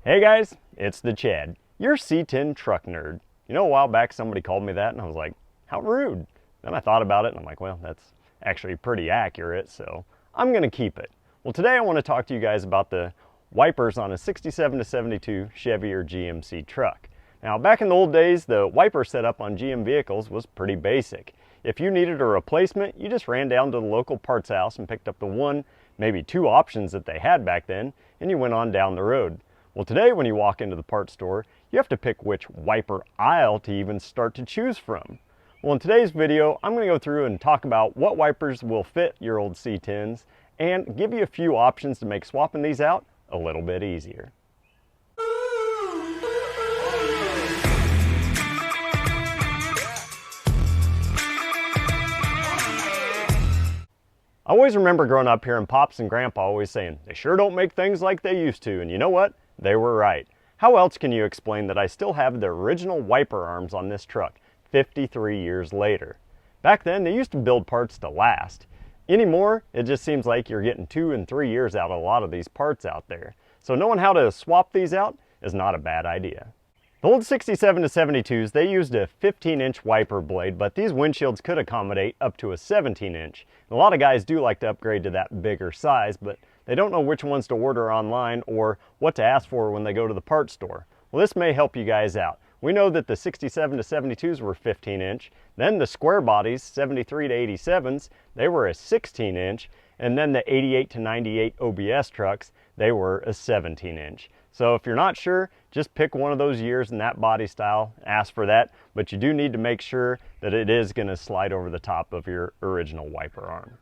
Hey guys, it's the Chad, your C10 truck nerd. You know, a while back somebody called me that and I was like, how rude. Then I thought about it and I'm like, well, that's actually pretty accurate, so I'm gonna keep it. Well, today I want to talk to you guys about the wipers on a 67 to 72 Chevy or GMC truck. Now, back in the old days, the wiper setup on GM vehicles was pretty basic. If you needed a replacement, you just ran down to the local parts house and picked up the one, maybe two options that they had back then, and you went on down the road. Well, today when you walk into the parts store, you have to pick which wiper aisle to even start to choose from. Well, in today's video, I'm going to go through and talk about what wipers will fit your old C10s and give you a few options to make swapping these out a little bit easier. I always remember growing up hearing Pops and Grandpa always saying, they sure don't make things like they used to, and you know what? They were right. How else can you explain that I still have the original wiper arms on this truck 53 years later? Back then, they used to build parts to last. Anymore, it just seems like you're getting 2 and 3 years out of a lot of these parts out there. So knowing how to swap these out is not a bad idea. The old 67 to 72s, they used a 15-inch wiper blade, but these windshields could accommodate up to a 17-inch. A lot of guys do like to upgrade to that bigger size, but they don't know which ones to order online or what to ask for when they go to the parts store. Well, this may help you guys out. We know that the 67 to 72s were 15-inch, then the square bodies, 73 to 87s, they were a 16-inch, and then the 88 to 98 OBS trucks, they were a 17-inch. So if you're not sure, just pick one of those years in that body style, ask for that, but you do need to make sure that it is going to slide over the top of your original wiper arm.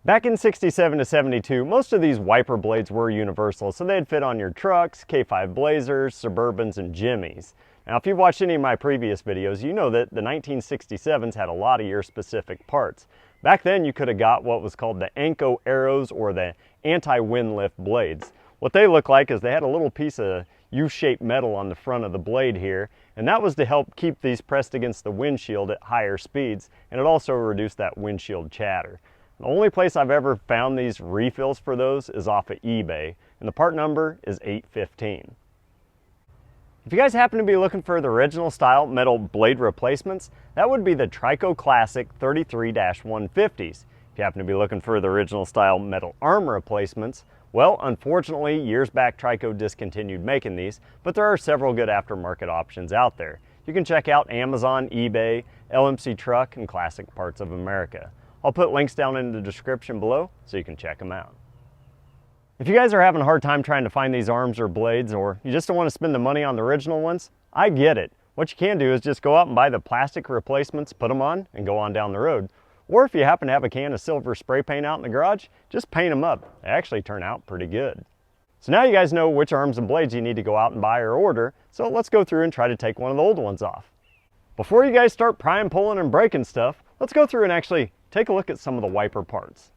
Back in 67 to 72, most of these wiper blades were universal, so they'd fit on your trucks, K5 Blazers, Suburbans, and Jimmys. Now, if you've watched any of my previous videos, you know that the 1967s had a lot of year-specific parts. Back then, you could have got what was called the Anko Arrows or the anti-wind lift blades. What they look like is they had a little piece of U-shaped metal on the front of the blade here, and that was to help keep these pressed against the windshield at higher speeds, and it also reduced that windshield chatter. The only place I've ever found these refills for those is off of eBay, and the part number is 815. If you guys happen to be looking for the original style metal blade replacements, that would be the Trico Classic 33-150s. If you happen to be looking for the original style metal arm replacements, well, unfortunately, years back Trico discontinued making these, but there are several good aftermarket options out there. You can check out Amazon, eBay, LMC Truck, and Classic Parts of America. I'll put links down in the description below so you can check them out. If you guys are having a hard time trying to find these arms or blades, or you just don't want to spend the money on the original ones, I get it. What you can do is just go out and buy the plastic replacements, put them on, and go on down the road. Or if you happen to have a can of silver spray paint out in the garage, just paint them up. They actually turn out pretty good. So now you guys know which arms and blades you need to go out and buy or order, so let's go through and try to take one of the old ones off. Before you guys start prying, pulling, and breaking stuff, let's go through and actually take a look at some of the wiper parts.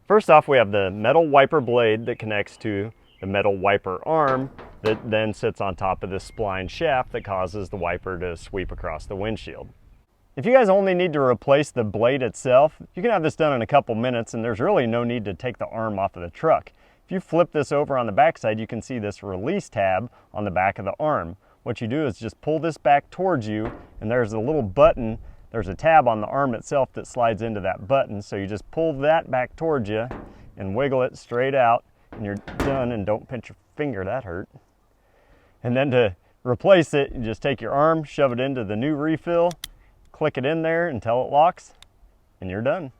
First off, we have the metal wiper blade that connects to the metal wiper arm that then sits on top of this spline shaft that causes the wiper to sweep across the windshield. If you guys only need to replace the blade itself, you can have this done in a couple minutes, and there's really no need to take the arm off of the truck. If you flip this over on the backside, you can see this release tab on the back of the arm. What you do is just pull this back towards you, and there's a little button. There's a tab on the arm itself that slides into that button, so you just pull that back towards you and wiggle it straight out, and you're done. And don't pinch your finger, that hurt. And then to replace it, you just take your arm, shove it into the new refill, click it in there until it locks, and you're done.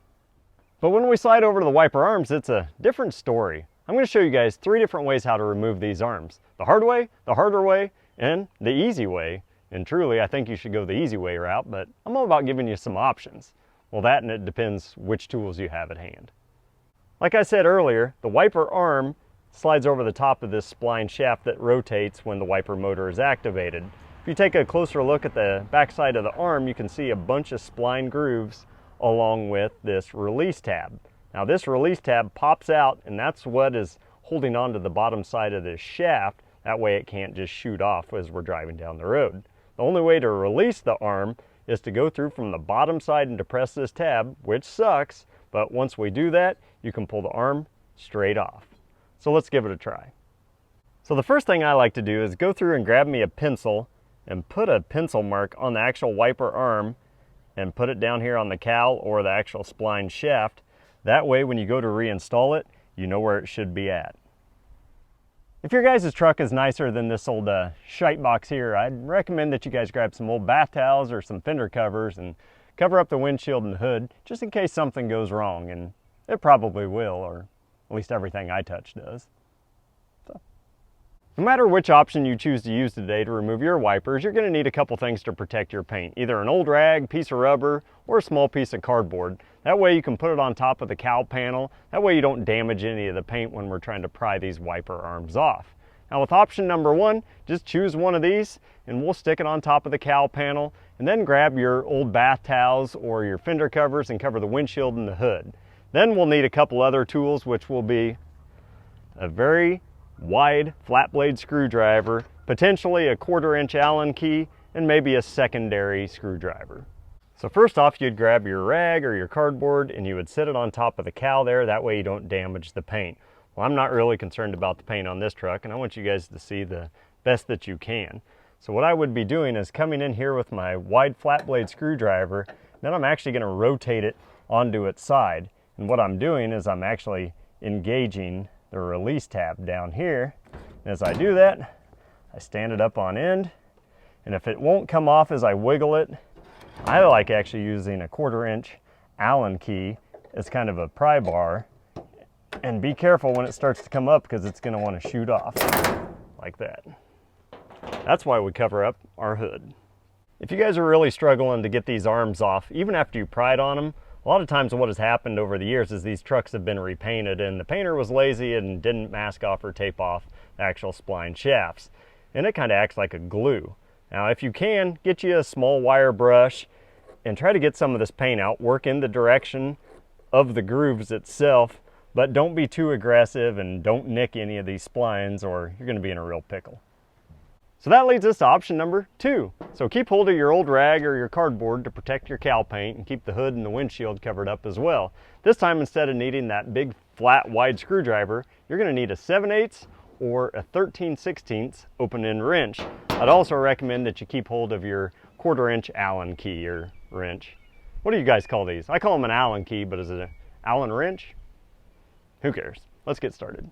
But when we slide over to the wiper arms, it's a different story. I'm going to show you guys 3 different ways how to remove these arms. The hard way, the harder way, and the easy way. And truly, I think you should go the easy way route, but I'm all about giving you some options. Well, that and it depends which tools you have at hand. Like I said earlier, the wiper arm slides over the top of this spline shaft that rotates when the wiper motor is activated. If you take a closer look at the backside of the arm, you can see a bunch of spline grooves along with this release tab. Now this release tab pops out, and that's what is holding on to the bottom side of this shaft. That way it can't just shoot off as we're driving down the road. The only way to release the arm is to go through from the bottom side and depress this tab, which sucks, but once we do that, you can pull the arm straight off. So let's give it a try. So the first thing I like to do is go through and grab me a pencil and put a pencil mark on the actual wiper arm and put it down here on the cowl or the actual spline shaft. That way when you go to reinstall it, you know where it should be at. If your guys' truck is nicer than this old shite box here, I'd recommend that you guys grab some old bath towels or some fender covers and cover up the windshield and hood just in case something goes wrong, and it probably will, or at least everything I touch does. No matter which option you choose to use today to remove your wipers, you're going to need a couple things to protect your paint. Either an old rag, piece of rubber, or a small piece of cardboard. That way you can put it on top of the cowl panel. That way you don't damage any of the paint when we're trying to pry these wiper arms off. Now with option number one, just choose one of these and we'll stick it on top of the cowl panel, and then grab your old bath towels or your fender covers and cover the windshield and the hood. Then we'll need a couple other tools, which will be a very wide flat blade screwdriver, potentially a 1/4 inch Allen key, and maybe a secondary screwdriver. So first off, you'd grab your rag or your cardboard and you would sit it on top of the cowl there. That way you don't damage the paint. Well, I'm not really concerned about the paint on this truck, and I want you guys to see the best that you can. So what I would be doing is coming in here with my wide flat blade screwdriver, then I'm actually going to rotate it onto its side. And what I'm doing is I'm actually engaging the release tab down here. And as I do that, I stand it up on end, and if it won't come off as I wiggle it, I like actually using a 1/4 inch Allen key as kind of a pry bar. And be careful when it starts to come up, because it's going to want to shoot off like that. That's why we cover up our hood. If you guys are really struggling to get these arms off, even after you pried on them, a lot of times what has happened over the years is these trucks have been repainted and the painter was lazy and didn't mask off or tape off the actual spline shafts. And it kind of acts like a glue. Now if you can, get you a small wire brush and try to get some of this paint out. Work in the direction of the grooves itself, but don't be too aggressive and don't nick any of these splines or you're going to be in a real pickle. So that leads us to option number two. So keep hold of your old rag or your cardboard to protect your cowl paint and keep the hood and the windshield covered up as well. This time, instead of needing that big flat wide screwdriver, you're going to need a 7/8 or a 13/16 open end wrench. I'd also recommend that you keep hold of your 1/4 inch Allen key or wrench. What do you guys call these? I call them an Allen key, but is it an Allen wrench? Who cares? Let's get started.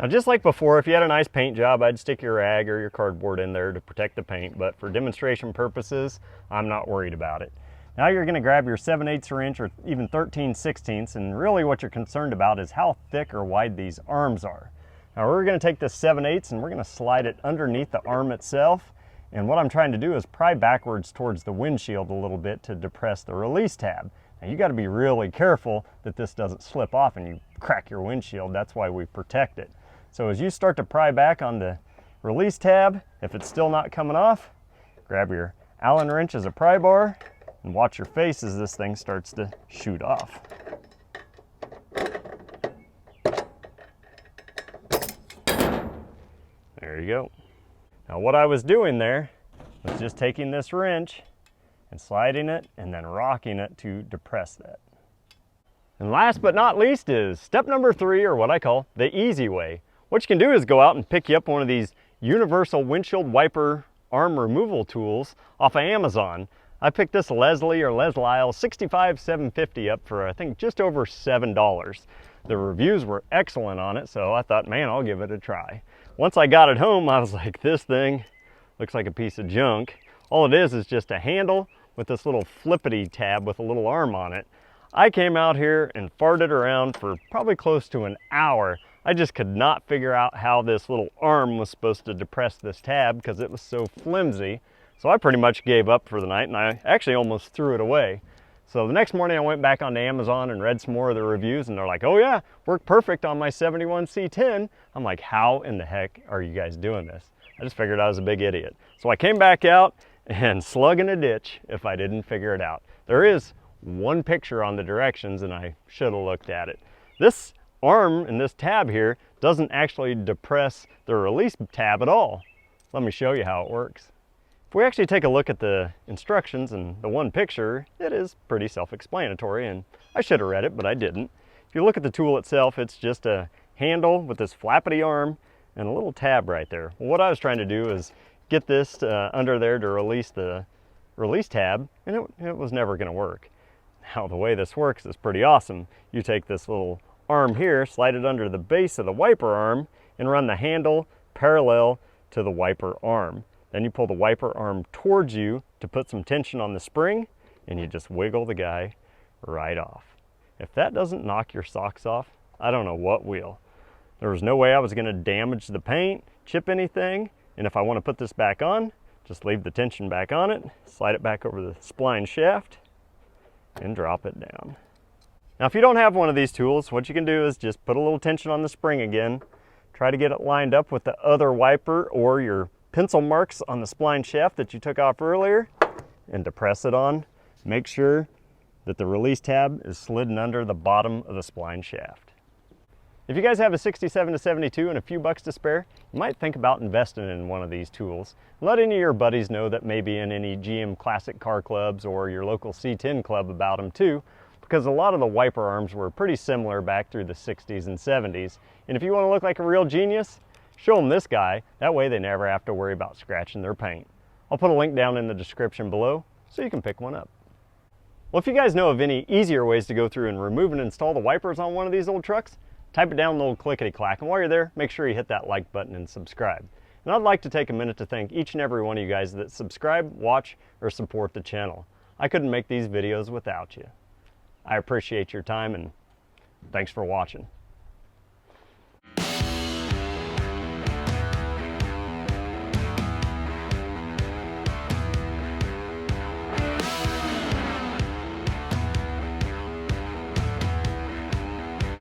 Now just like before, if you had a nice paint job, I'd stick your rag or your cardboard in there to protect the paint, but for demonstration purposes, I'm not worried about it. Now you're going to grab your 7/8 inch or even 13/16, and really what you're concerned about is how thick or wide these arms are. Now we're going to take this 7/8 and we're going to slide it underneath the arm itself, and what I'm trying to do is pry backwards towards the windshield a little bit to depress the release tab. Now you got to be really careful that this doesn't slip off and you crack your windshield. That's why we protect it. So as you start to pry back on the release tab, if it's still not coming off, grab your Allen wrench as a pry bar and watch your face as this thing starts to shoot off. There you go. Now what I was doing there was just taking this wrench and sliding it and then rocking it to depress that. And last but not least is step number 3, or what I call the easy way. What you can do is go out and pick you up one of these universal windshield wiper arm removal tools off of Amazon. I picked this Leslie or Leslie 65750 up for I think just over $7. The reviews were excellent on it, so I thought, man, I'll give it a try. Once I got it home, I was like, this thing looks like a piece of junk. All it is just a handle with this little flippity tab with a little arm on it. I came out here and farted around for probably close to an hour. I just could not figure out how this little arm was supposed to depress this tab because it was so flimsy. So I pretty much gave up for the night, and I actually almost threw it away. So the next morning I went back onto Amazon and read some more of the reviews, and they're like, oh yeah, worked perfect on my 71 C10. I'm like, how in the heck are you guys doing this? I just figured I was a big idiot. So I came back out and slug in a ditch if I didn't figure it out. There is one picture on the directions, and I should have looked at it. This arm and this tab here doesn't actually depress the release tab at all. Let me show you how it works. If we actually take a look at the instructions and the one picture, it is pretty self-explanatory, and I should have read it, but I didn't. If you look at the tool itself, it's just a handle with this flappity arm, and a little tab right there. Well, what I was trying to do is get this under there to release the release tab, and it was never going to work. Now the way this works is pretty awesome. You take this little arm here, slide it under the base of the wiper arm, and run the handle parallel to the wiper arm. Then you pull the wiper arm towards you to put some tension on the spring, and you just wiggle the guy right off. If that doesn't knock your socks off, I don't know what will. There was no way I was going to damage the paint, chip anything, and if I want to put this back on, just leave the tension back on it, slide it back over the spline shaft, and drop it down. Now if you don't have one of these tools, what you can do is just put a little tension on the spring again, try to get it lined up with the other wiper or your pencil marks on the spline shaft that you took off earlier, and depress it on. Make sure that the release tab is slidden under the bottom of the spline shaft. If you guys have a 67 to 72 and a few bucks to spare, you might think about investing in one of these tools. Let any of your buddies know that maybe in any GM classic car clubs or your local C10 club about them too, because a lot of the wiper arms were pretty similar back through the 60s and 70s. And if you want to look like a real genius, show them this guy. That way they never have to worry about scratching their paint. I'll put a link down in the description below so you can pick one up. Well, if you guys know of any easier ways to go through and remove and install the wipers on one of these old trucks, type it down in the old clickety-clack, and while you're there, make sure you hit that like button and subscribe. And I'd like to take a minute to thank each and every one of you guys that subscribe, watch, or support the channel. I couldn't make these videos without you. I appreciate your time, and thanks for watching.